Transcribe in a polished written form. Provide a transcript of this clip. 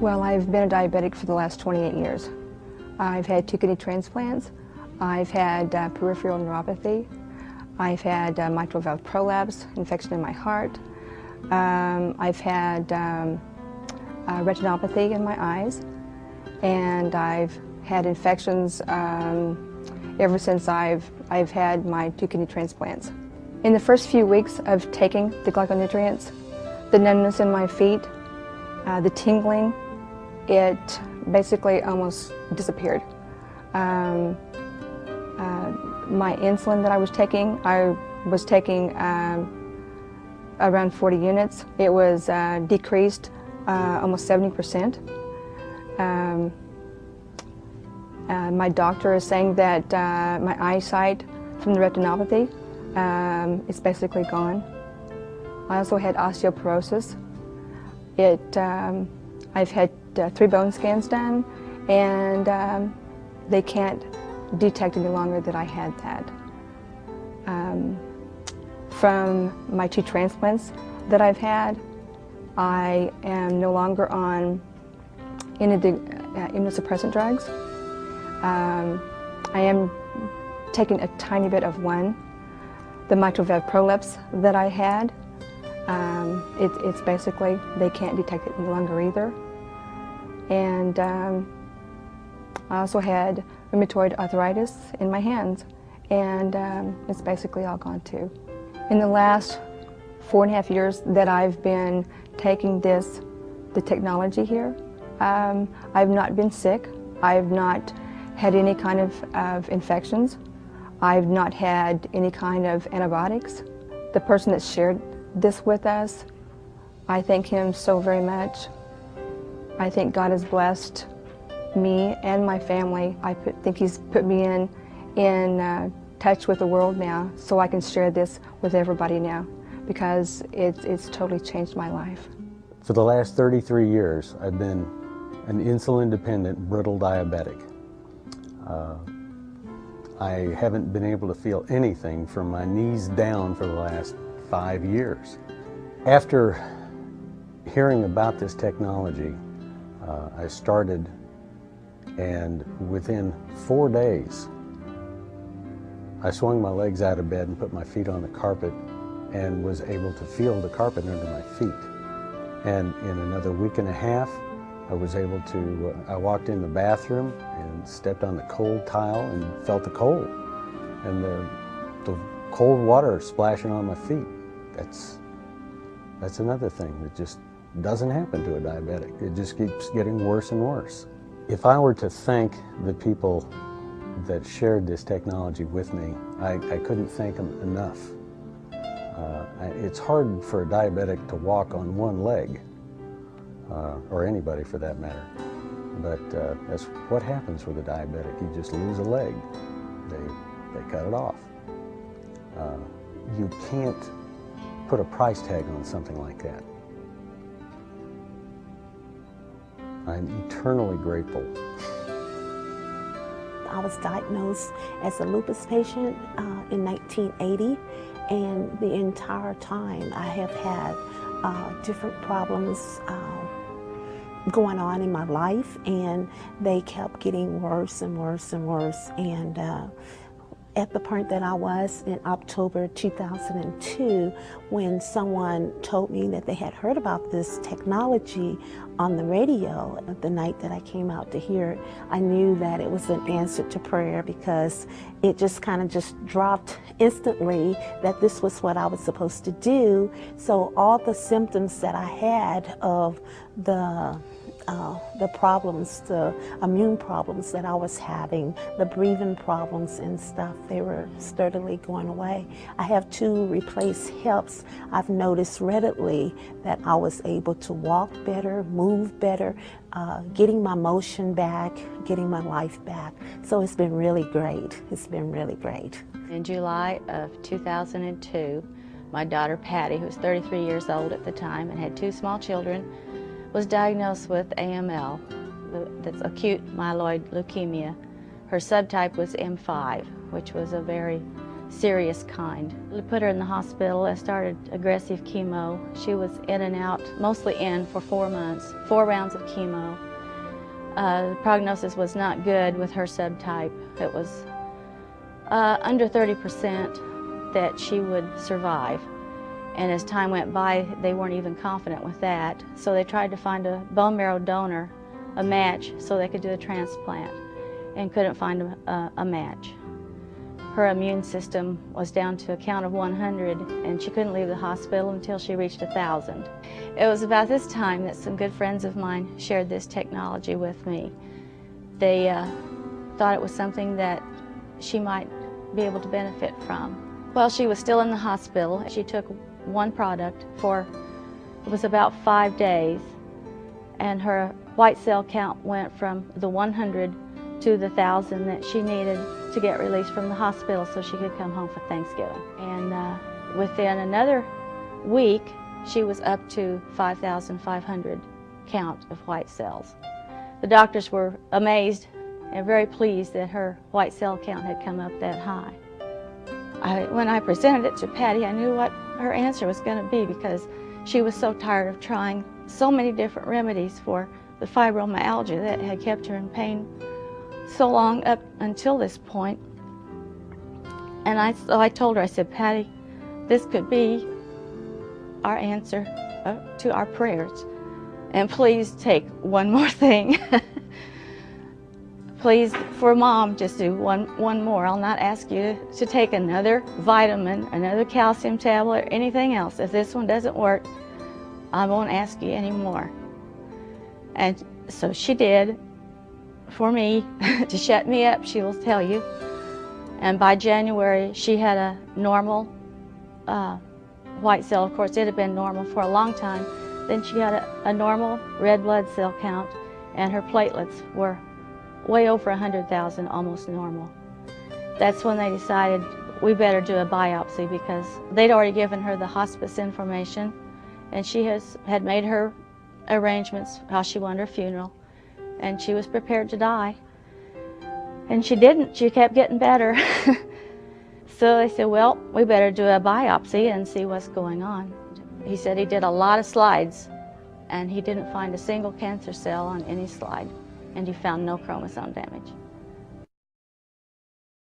Well, I've been a diabetic for the last 28 years. I've had 2 kidney transplants. I've had peripheral neuropathy. I've had mitral valve prolapse, infection in my heart. I've had retinopathy in my eyes. And I've had infections ever since I've had my 2 kidney transplants. In the first few weeks of taking the glyconutrients, the numbness in my feet, the tingling, it basically almost disappeared. My insulin that I was taking around 40 units. It was decreased almost 70%. My doctor is saying that my eyesight from the retinopathy is basically gone. I also had osteoporosis. I've had 3 bone scans done, and they can't detect any longer that I had that. From my 2 transplants that I've had, I am no longer on any of the immunosuppressant drugs. I am taking a tiny bit of one. The mitral valve prolapse that I had, it's basically, they can't detect it any longer either. And I also had rheumatoid arthritis in my hands, and it's basically all gone too. In the last 4.5 years that I've been taking the technology here, I've not been sick. I've not had any kind of infections. I've not had any kind of antibiotics. The person that shared this with us, I thank him so very much. I think God has blessed me and my family. I think He's put me in touch with the world now, so I can share this with everybody now, because it's totally changed my life. For the last 33 years, I've been an insulin-dependent, brittle diabetic. I haven't been able to feel anything from my knees down for the last 5 years. After hearing about this technology, I started, and within 4 days, I swung my legs out of bed and put my feet on the carpet and was able to feel the carpet under my feet. And in another week and a half, I was able to, I walked in the bathroom and stepped on the cold tile and felt the cold. And the cold water splashing on my feet. That's another thing that just doesn't happen to a diabetic. It just keeps getting worse and worse. If I were to thank the people that shared this technology with me, I couldn't thank them enough. It's hard for a diabetic to walk on one leg, or anybody for that matter. But that's what happens with a diabetic. You just lose a leg. They cut it off. You can't put a price tag on something like that. I'm eternally grateful. I was diagnosed as a lupus patient in 1980, and the entire time I have had different problems going on in my life, and they kept getting worse and worse and worse. And at the point that I was in October 2002, when someone told me that they had heard about this technology on the radio, the night that I came out to hear it, I knew that it was an answer to prayer, because it just kind of just dropped instantly that this was what I was supposed to do. So all the symptoms that I had of the problems, the immune problems that I was having, the breathing problems and stuff, they were sturdily going away. I have 2 replaced hips. I've noticed readily that I was able to walk better, move better, getting my motion back, getting my life back. So it's been really great. It's been really great. In July of 2002, my daughter Patty, who was 33 years old at the time and had 2 small children, was diagnosed with AML, that's acute myeloid leukemia. Her subtype was M5, which was a very serious kind. We put her in the hospital. I started aggressive chemo. She was in and out, mostly in for 4 months, 4 rounds of chemo. The prognosis was not good with her subtype. It was under 30% that she would survive. And as time went by, they weren't even confident with that. So they tried to find a bone marrow donor, a match, so they could do a transplant, and couldn't find a match. Her immune system was down to a count of 100, and she couldn't leave the hospital until she reached 1,000. It was about this time that some good friends of mine shared this technology with me. They thought it was something that she might be able to benefit from. While she was still in the hospital, she took one product for, it was about 5 days, and her white cell count went from the 100 to the 1,000 that she needed to get released from the hospital so she could come home for Thanksgiving. And within another week, she was up to 5,500 count of white cells. The doctors were amazed and very pleased that her white cell count had come up that high. When I presented it to Patty, I knew what her answer was going to be, because she was so tired of trying so many different remedies for the fibromyalgia that had kept her in pain so long up until this point. And so I told her, I said, Patty, this could be our answer to our prayers. And please take one more thing. Please, for Mom, just do one more. I'll not ask you to take another vitamin, another calcium tablet, or anything else. If this one doesn't work, I won't ask you anymore. And so she did. For me, to shut me up, she will tell you. And by January, she had a normal white cell. Of course, it had been normal for a long time. Then she had a normal red blood cell count, and her platelets were way over 100,000, almost normal. That's when they decided we better do a biopsy, because they'd already given her the hospice information, and she had made her arrangements how she wanted her funeral. And she was prepared to die. And she didn't. She kept getting better. So they said, well, we better do a biopsy and see what's going on. He said he did a lot of slides, and he didn't find a single cancer cell on any slide, and he found no chromosome damage.